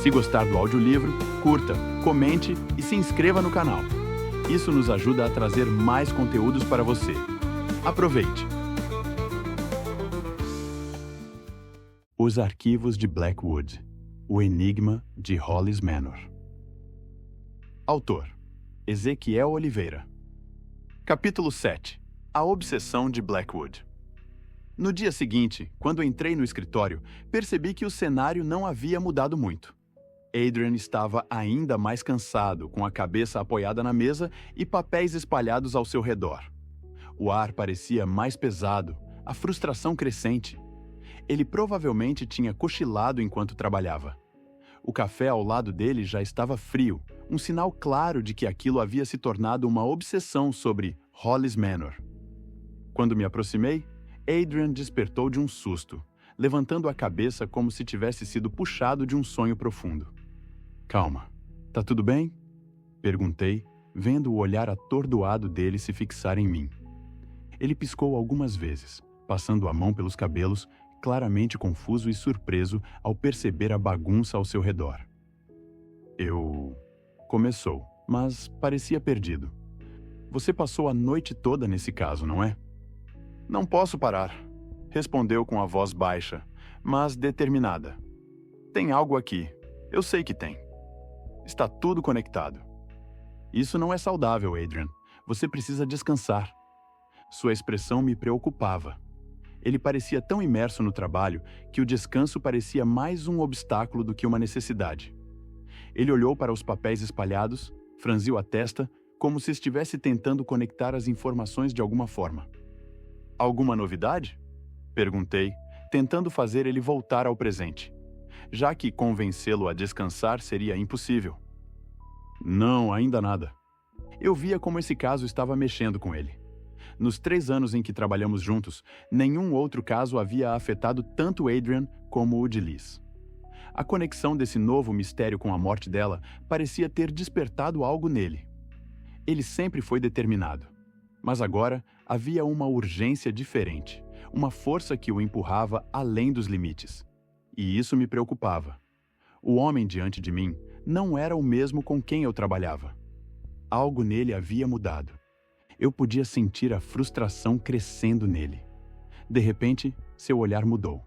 Se gostar do audiolivro, curta, comente e se inscreva no canal. Isso nos ajuda a trazer mais conteúdos para você. Aproveite! Os Arquivos de Blackwood. O Enigma de Hollis Manor. Autor: Ezequiel Oliveira. Capítulo 7. A Obsessão de Blackwood. No dia seguinte, quando entrei no escritório, percebi que o cenário não havia mudado muito. Adrian estava ainda mais cansado, com a cabeça apoiada na mesa e papéis espalhados ao seu redor. O ar parecia mais pesado, a frustração crescente. Ele provavelmente tinha cochilado enquanto trabalhava. O café ao lado dele já estava frio, um sinal claro de que aquilo havia se tornado uma obsessão sobre Hollis Manor. Quando me aproximei, Adrian despertou de um susto, levantando a cabeça como se tivesse sido puxado de um sonho profundo. "Calma, tá tudo bem?" Perguntei, vendo o olhar atordoado dele se fixar em mim. Ele piscou algumas vezes, passando a mão pelos cabelos, claramente confuso e surpreso ao perceber a bagunça ao seu redor. Começou, mas parecia perdido. "Você passou a noite toda nesse caso, não é?" "Não posso parar", respondeu com a voz baixa, mas determinada. "Tem algo aqui. Eu sei que tem. Está tudo conectado." "Isso não é saudável, Adrian. Você precisa descansar." Sua expressão me preocupava. Ele parecia tão imerso no trabalho que o descanso parecia mais um obstáculo do que uma necessidade. Ele olhou para os papéis espalhados, franziu a testa, como se estivesse tentando conectar as informações de alguma forma. "Alguma novidade?" Perguntei, tentando fazer ele voltar ao presente, já que convencê-lo a descansar seria impossível. "Não, ainda nada." Eu via como esse caso estava mexendo com ele. Nos 3 anos em que trabalhamos juntos, nenhum outro caso havia afetado tanto Adrian como o de Liz. A conexão desse novo mistério com a morte dela parecia ter despertado algo nele. Ele sempre foi determinado, mas agora havia uma urgência diferente, uma força que o empurrava além dos limites. E isso me preocupava. O homem diante de mim não era o mesmo com quem eu trabalhava. Algo nele havia mudado. Eu podia sentir a frustração crescendo nele. De repente, seu olhar mudou.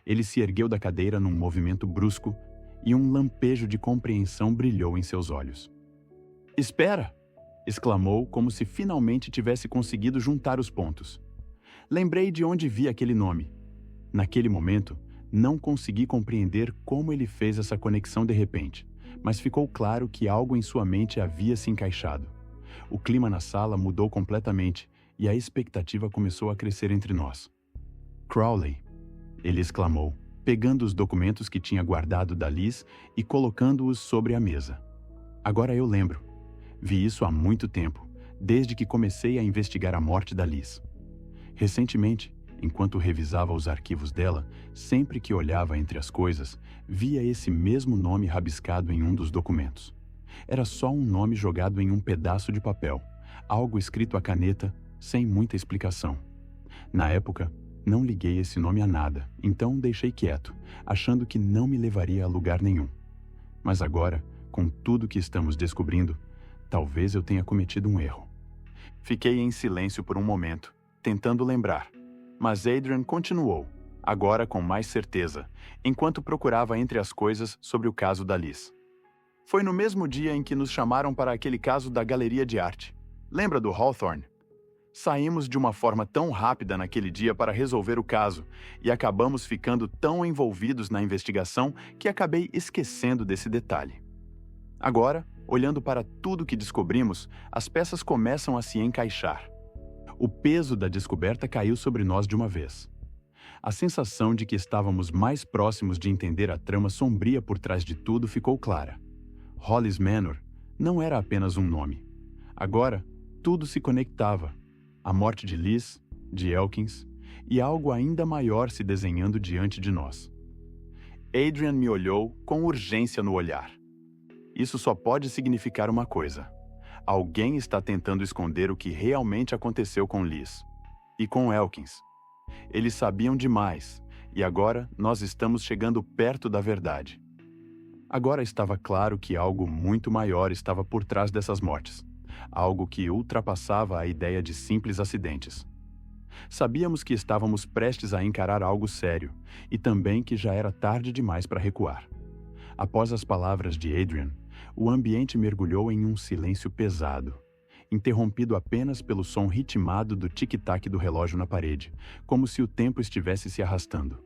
Ele se ergueu da cadeira num movimento brusco e um lampejo de compreensão brilhou em seus olhos. "Espera!" exclamou, como se finalmente tivesse conseguido juntar os pontos. Lembrei de onde vi aquele nome. Naquele momento, não consegui compreender como ele fez essa conexão de repente, mas ficou claro que algo em sua mente havia se encaixado. O clima na sala mudou completamente e a expectativa começou a crescer entre nós. "Crowley!" ele exclamou, pegando os documentos que tinha guardado da Liz e colocando-os sobre a mesa. "Agora eu lembro. Vi isso há muito tempo, desde que comecei a investigar a morte da Liz. Recentemente, enquanto revisava os arquivos dela, sempre que olhava entre as coisas, via esse mesmo nome rabiscado em um dos documentos. Era só um nome jogado em um pedaço de papel, algo escrito à caneta, sem muita explicação. Na época, não liguei esse nome a nada, então deixei quieto, achando que não me levaria a lugar nenhum. Mas agora, com tudo que estamos descobrindo, talvez eu tenha cometido um erro." Fiquei em silêncio por um momento, tentando lembrar, mas Adrian continuou, agora com mais certeza, enquanto procurava entre as coisas sobre o caso da Liz. "Foi no mesmo dia em que nos chamaram para aquele caso da galeria de arte. Lembra do Hawthorne? Saímos de uma forma tão rápida naquele dia para resolver o caso e acabamos ficando tão envolvidos na investigação que acabei esquecendo desse detalhe. Agora, olhando para tudo que descobrimos, as peças começam a se encaixar. O peso da descoberta caiu sobre nós de uma vez. A sensação de que estávamos mais próximos de entender a trama sombria por trás de tudo ficou clara. Hollis Manor não era apenas um nome. Agora, tudo se conectava. A morte de Liz, de Elkins, e algo ainda maior se desenhando diante de nós. Adrian me olhou com urgência no olhar. Isso só pode significar uma coisa. Alguém está tentando esconder o que realmente aconteceu com Liz. E com Elkins. Eles sabiam demais, e agora nós estamos chegando perto da verdade. Agora estava claro que algo muito maior estava por trás dessas mortes. Algo que ultrapassava a ideia de simples acidentes. Sabíamos que estávamos prestes a encarar algo sério e também que já era tarde demais para recuar. Após as palavras de Adrian, o ambiente mergulhou em um silêncio pesado, interrompido apenas pelo som ritmado do tic-tac do relógio na parede, como se o tempo estivesse se arrastando.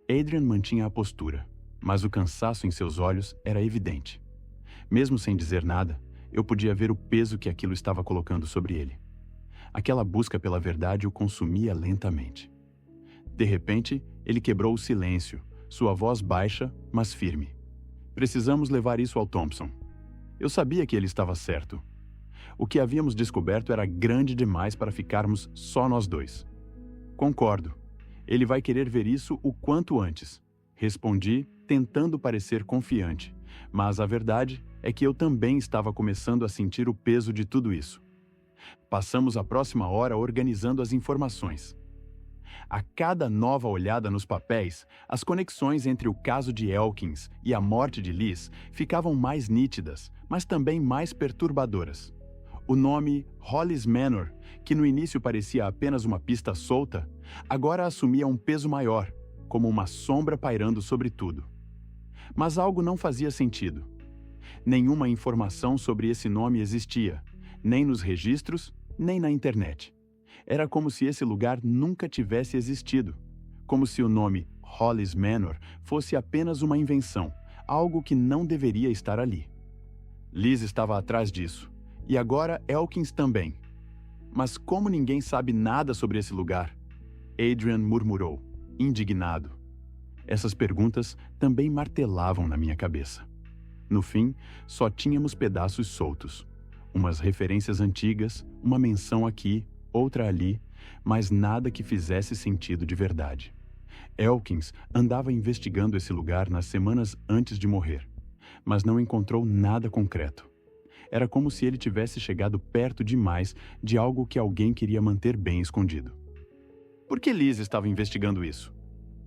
Adrian mantinha a postura, mas o cansaço em seus olhos era evidente. Mesmo sem dizer nada, eu podia ver o peso que aquilo estava colocando sobre ele. Aquela busca pela verdade o consumia lentamente. De repente, ele quebrou o silêncio, sua voz baixa, mas firme. Precisamos levar isso ao Thompson. Eu sabia que ele estava certo. O que havíamos descoberto era grande demais para ficarmos só nós dois. Concordo. Ele vai querer ver isso o quanto antes. Respondi, tentando parecer confiante, mas a verdade é que eu também estava começando a sentir o peso de tudo isso. Passamos a próxima hora organizando as informações. A cada nova olhada nos papéis, as conexões entre o caso de Elkins e a morte de Liz ficavam mais nítidas, mas também mais perturbadoras. O nome Hollis Manor, que no início parecia apenas uma pista solta, agora assumia um peso maior, como uma sombra pairando sobre tudo. Mas algo não fazia sentido. Nenhuma informação sobre esse nome existia, nem nos registros, nem na internet. Era como se esse lugar nunca tivesse existido, como se o nome Hollis Manor fosse apenas uma invenção, algo que não deveria estar ali. Liz estava atrás disso, e agora Elkins também. Mas como ninguém sabe nada sobre esse lugar? Adrian murmurou, indignado. Essas perguntas também martelavam na minha cabeça. No fim, só tínhamos pedaços soltos. Umas referências antigas, uma menção aqui, outra ali, mas nada que fizesse sentido de verdade. Elkins andava investigando esse lugar nas semanas antes de morrer, mas não encontrou nada concreto. Era como se ele tivesse chegado perto demais de algo que alguém queria manter bem escondido. Por que Liz estava investigando isso?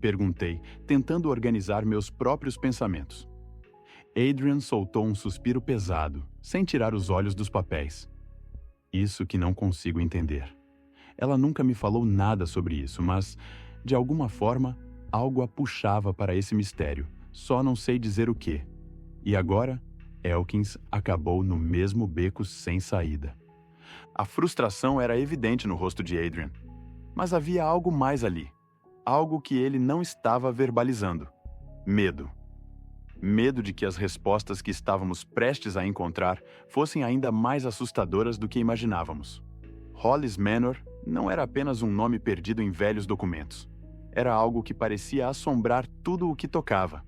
Perguntei, tentando organizar meus próprios pensamentos. Adrian soltou um suspiro pesado, sem tirar os olhos dos papéis. Isso que não consigo entender. Ela nunca me falou nada sobre isso, mas, de alguma forma, algo a puxava para esse mistério. Só não sei dizer o quê. E agora, Elkins acabou no mesmo beco sem saída. A frustração era evidente no rosto de Adrian. Mas havia algo mais ali. Algo que ele não estava verbalizando. Medo. Medo de que as respostas que estávamos prestes a encontrar fossem ainda mais assustadoras do que imaginávamos. Hollis Manor não era apenas um nome perdido em velhos documentos. Era algo que parecia assombrar tudo o que tocava.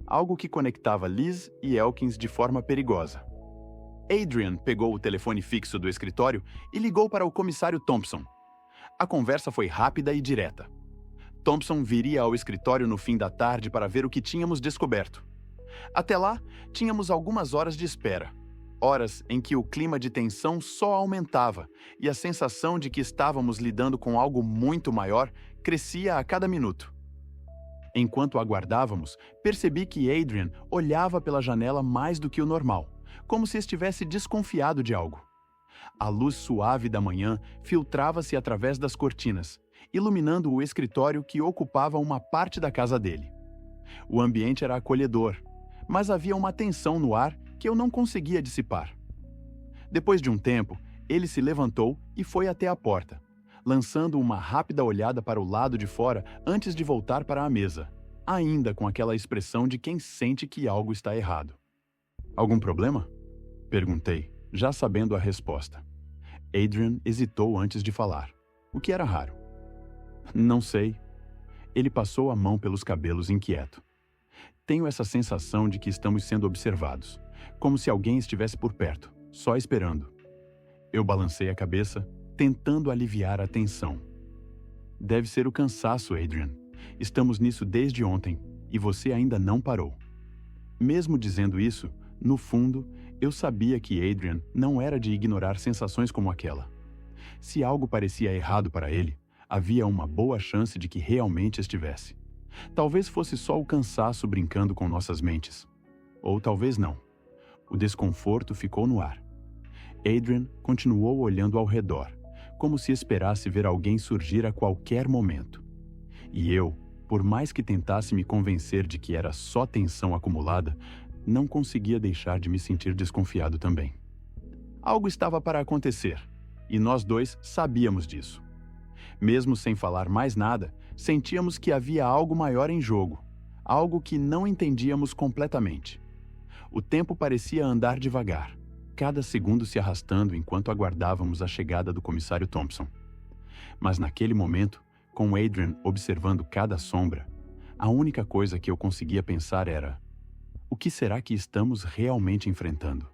Algo que conectava Liz e Elkins de forma perigosa. Adrian pegou o telefone fixo do escritório e ligou para o comissário Thompson. A conversa foi rápida e direta. Thompson viria ao escritório no fim da tarde para ver o que tínhamos descoberto. Até lá, tínhamos algumas horas de espera. Horas em que o clima de tensão só aumentava e a sensação de que estávamos lidando com algo muito maior crescia a cada minuto. Enquanto aguardávamos, percebi que Adrian olhava pela janela mais do que o normal, como se estivesse desconfiado de algo. A luz suave da manhã filtrava-se através das cortinas, iluminando o escritório que ocupava uma parte da casa dele. O ambiente era acolhedor, mas havia uma tensão no ar que eu não conseguia dissipar. Depois de um tempo, ele se levantou e foi até a porta, lançando uma rápida olhada para o lado de fora antes de voltar para a mesa, ainda com aquela expressão de quem sente que algo está errado. "Algum problema?" Perguntei, já sabendo a resposta. Adrian hesitou antes de falar, o que era raro. "Não sei." Ele passou a mão pelos cabelos inquieto. "Tenho essa sensação de que estamos sendo observados, como se alguém estivesse por perto, só esperando." Eu balancei a cabeça, tentando aliviar a tensão. "Deve ser o cansaço, Adrian. Estamos nisso desde ontem, e você ainda não parou." Mesmo dizendo isso, no fundo, eu sabia que Adrian não era de ignorar sensações como aquela. Se algo parecia errado para ele, havia uma boa chance de que realmente estivesse. Talvez fosse só o cansaço brincando com nossas mentes. Ou talvez não. O desconforto ficou no ar. Adrian continuou olhando ao redor, como se esperasse ver alguém surgir a qualquer momento. E eu, por mais que tentasse me convencer de que era só tensão acumulada, não conseguia deixar de me sentir desconfiado também. Algo estava para acontecer, e nós dois sabíamos disso. Mesmo sem falar mais nada, sentíamos que havia algo maior em jogo, algo que não entendíamos completamente. O tempo parecia andar devagar, cada segundo se arrastando enquanto aguardávamos a chegada do comissário Thompson. Mas naquele momento, com Adrian observando cada sombra, a única coisa que eu conseguia pensar era: o que será que estamos realmente enfrentando?